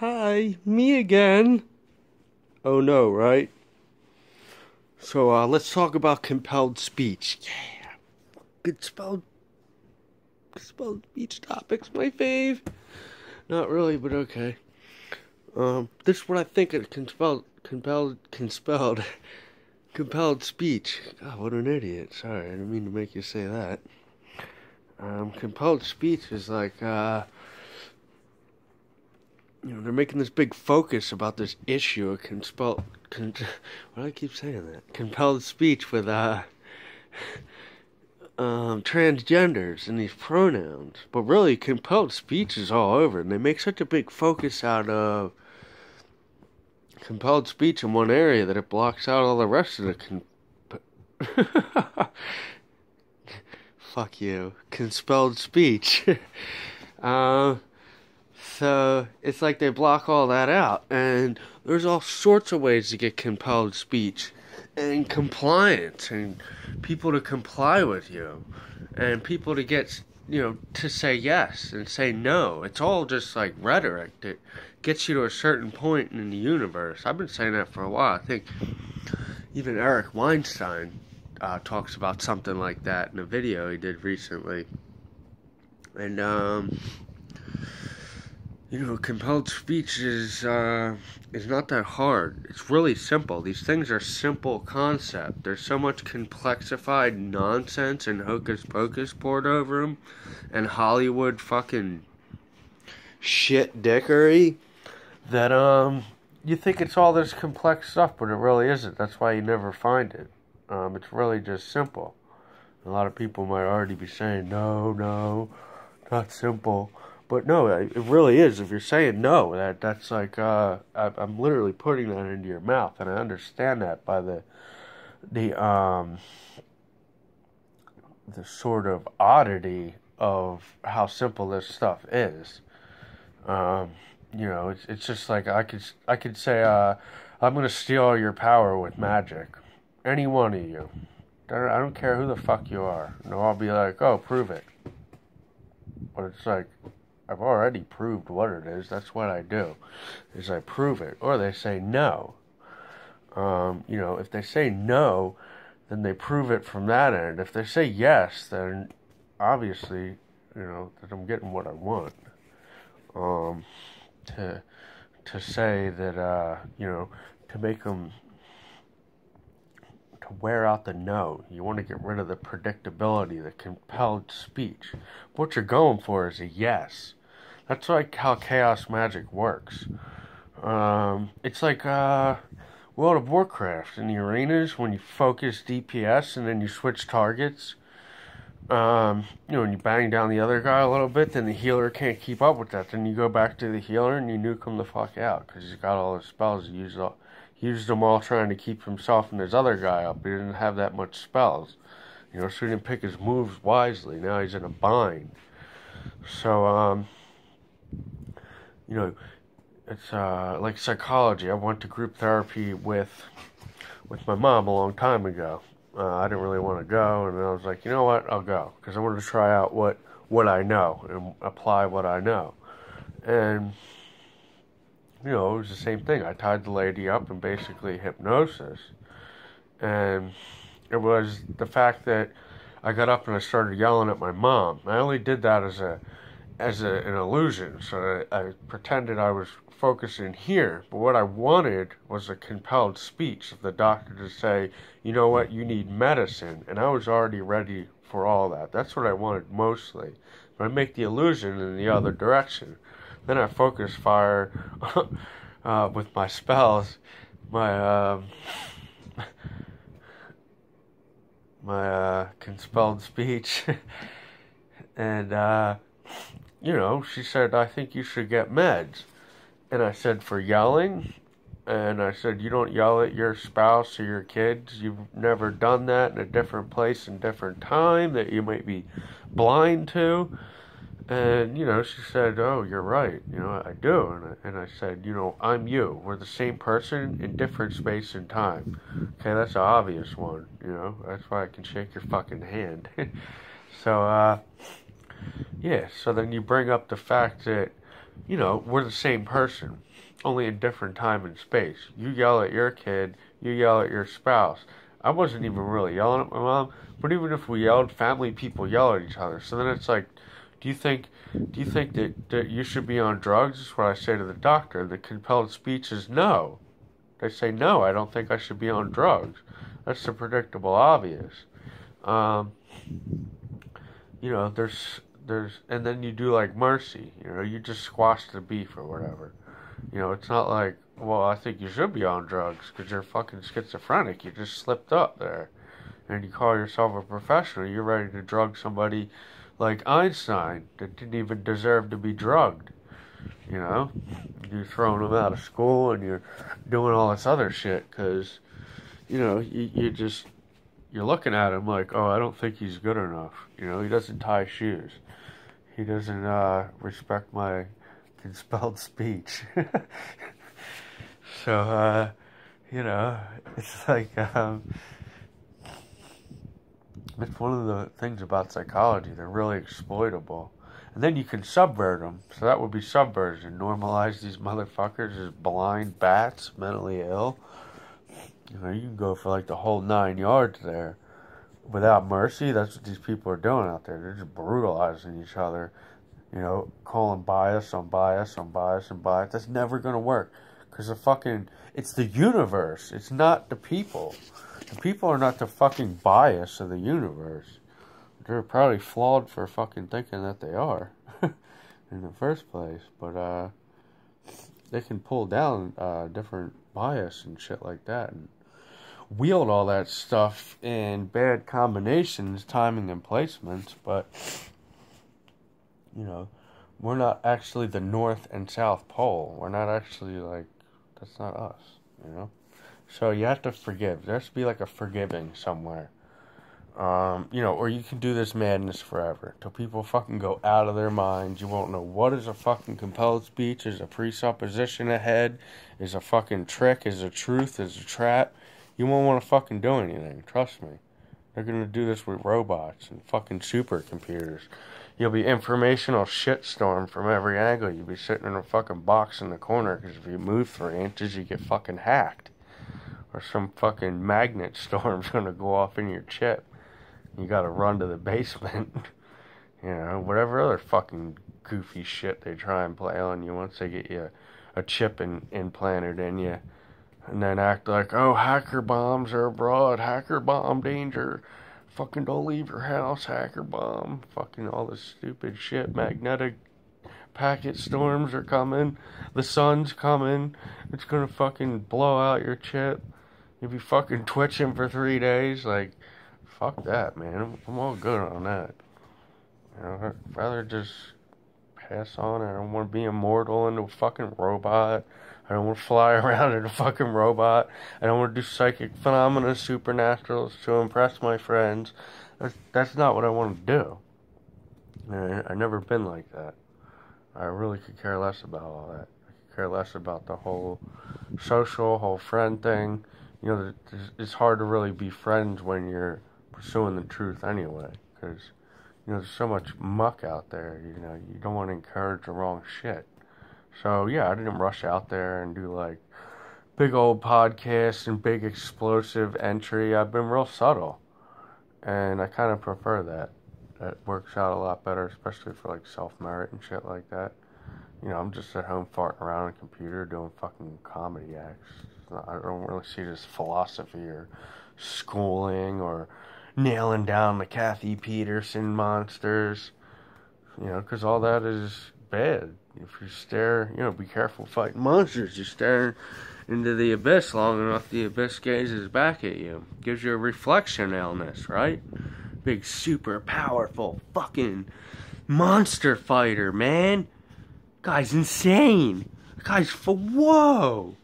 Hi, me again. Oh no, right? So let's talk about compelled speech. Yeah, compelled speech topics, my fave. Not really, but okay. This is what I think of compelled speech. God, what an idiot. Sorry, I didn't mean to make you say that. Compelled speech is like, they're making this big focus about this issue of why do I keep saying that? Compelled speech with, transgenders and these pronouns. But really, compelled speech is all over, and they make such a big focus out of compelled speech in one area that it blocks out all the rest of the fuck you. Conspelled speech. uh, So it's like they block all that out, and there's all sorts of ways to get compelled speech and compliance, and people to comply with you, and people to get, to say yes and say no. It's all just like rhetoric that gets you to a certain point in the universe. I've been saying that for a while. I think even Eric Weinstein talks about something like that in a video he did recently. And, compelled speech is not that hard. It's really simple. These things are simple concept. There's so much complexified nonsense and hocus pocus poured over them, and Hollywood fucking shit dickery that you think it's all this complex stuff, but it really isn't. That's why you never find it. It's really just simple. A lot of people might already be saying, no, not simple. But no, it really is. If you're saying no, that's like, I'm literally putting that into your mouth, and I understand that by the sort of oddity of how simple this stuff is. It's just like I could say, I'm gonna steal all your power with magic. Any one of you. I don't care who the fuck you are. No, I'll be like, oh, prove it. But it's like, I've already proved what it is. That's what I do, is I prove it. Or they say no. If they say no, then they prove it from that end. If they say yes, then obviously, that I'm getting what I want. To say that, to make them, to wear out the no. You want to get rid of the predictability, the compelled speech. What you're going for is a yes. That's like how chaos magic works. It's like World of Warcraft in the arenas when you focus DPS and then you switch targets. When you bang down the other guy a little bit, then the healer can't keep up with that. Then you go back to the healer and you nuke him the fuck out because he's got all his spells. He used them all trying to keep himself and his other guy up. He didn't have that much spells. So he didn't pick his moves wisely. Now he's in a bind. So, it's like psychology. I went to group therapy with my mom a long time ago. I didn't really want to go, and I was like, you know what, I'll go. Because I wanted to try out what I know and apply what I know. And, it was the same thing. I tied the lady up in basically hypnosis. And it was the fact that I got up and I started yelling at my mom. I only did that as an illusion. So I pretended I was focusing here. But what I wanted was a compelled speech of the doctor to say, you know what, you need medicine. And I was already ready for all that. That's what I wanted mostly. But I make the illusion in the other direction. Then I focus fire with my spells, my conspelled speech. And, she said, I think you should get meds. And I said, for yelling? And I said, you don't yell at your spouse or your kids. You've never done that in a different place and different time that you might be blind to. And, she said, oh, you're right. I do. And I said, I'm you. We're the same person in different space and time. Okay, that's an obvious one. That's why I can shake your fucking hand. So, so then you bring up the fact that you know, we're the same person, only in different time and space. You yell at your kid, you yell at your spouse. I wasn't even really yelling at my mom, but even if we yelled, family people yell at each other. So then it's like, do you think that you should be on drugs? Is what I say to the doctor. The compelled speech is no. They say, no, I don't think I should be on drugs. That's the predictable obvious. You know, there's, and then you do like mercy. You know, you just squash the beef or whatever. You know, it's not like, well, I think you should be on drugs because you're fucking schizophrenic. You just slipped up there. And you call yourself a professional. You're ready to drug somebody like Einstein that didn't even deserve to be drugged. You know? You're throwing him out of school and you're doing all this other shit because, you know, you're looking at him like, oh, I don't think he's good enough. You know, he doesn't tie shoes. He doesn't respect my compelled speech. So, you know, it's like, it's one of the things about psychology. They're really exploitable. And then you can subvert them. So that would be subversion. Normalize these motherfuckers as blind bats, mentally ill. You know, you can go for like the whole 9 yards there. Without mercy, that's what these people are doing out there. They're just brutalizing each other. You know, calling bias on bias on bias on bias. That's never going to work. Because it's the universe. It's not the people. The people are not the fucking bias of the universe. They're probably flawed for fucking thinking that they are. In the first place. But, they can pull down, different bias and shit like that. And wield all that stuff in bad combinations, timing and placements, but, you know, we're not actually the North and South Pole. We're not actually, like, that's not us, you know? So you have to forgive. There has to be, like, a forgiving somewhere. You know, or you can do this madness forever. Till people fucking go out of their minds. You won't know what is a fucking compelled speech, is a presupposition ahead, is a fucking trick, is a truth, is a trap. You won't want to fucking do anything, trust me. They're gonna do this with robots and fucking supercomputers. You'll be informational shitstorm from every angle. You'll be sitting in a fucking box in the corner because if you move 3 inches, you get fucking hacked. Or some fucking magnet storm's gonna go off in your chip. You gotta run to the basement. You know, whatever other fucking goofy shit they try and play on you once they get you a chip implanted in you. And then act like, oh, hacker bombs are abroad, hacker bomb danger, fucking don't leave your house, hacker bomb, fucking all this stupid shit, magnetic packet storms are coming, the sun's coming, it's gonna fucking blow out your chip, you'll be fucking twitching for 3 days, like, fuck that, man, I'm all good on that. You know, I'd rather just pass on. I don't want to be immortal into a fucking robot. I don't want to fly around in a fucking robot. I don't want to do psychic phenomena, supernaturals to impress my friends. That's not what I want to do. I've never been like that. I really could care less about all that. I could care less about the whole whole friend thing. You know, it's hard to really be friends when you're pursuing the truth anyway. Because, you know, there's so much muck out there. You know, you don't want to encourage the wrong shit. So, yeah, I didn't rush out there and do, like, big old podcasts and big explosive entry. I've been real subtle. And I kind of prefer that. That works out a lot better, especially for, like, self-merit and shit like that. You know, I'm just at home farting around on a computer doing fucking comedy acts. I don't really see this philosophy or schooling or nailing down the Kathy Peterson monsters. You know, because all that is bad. If you stare, you know, be careful fighting monsters. You stare into the abyss long enough, the abyss gazes back at you. Gives you a reflection illness, right? Big, super powerful fucking monster fighter, man. Guy's insane. Guy's whoa.